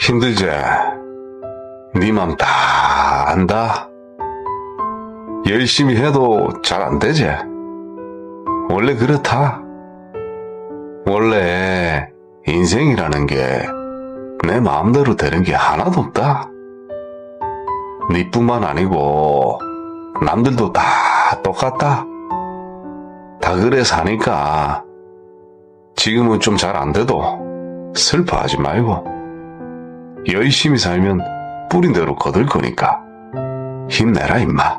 힘들지? 네 맘 다 안다. 열심히 해도 잘 안 되지? 원래 그렇다. 원래 인생이라는 게 내 마음대로 되는 게 하나도 없다. 네뿐만 아니고 남들도 다 똑같다. 다 그래 사니까 지금은 좀 잘 안 돼도 슬퍼하지 말고 열심히 살면 뿌린 대로 거둘 거니까 힘내라 임마.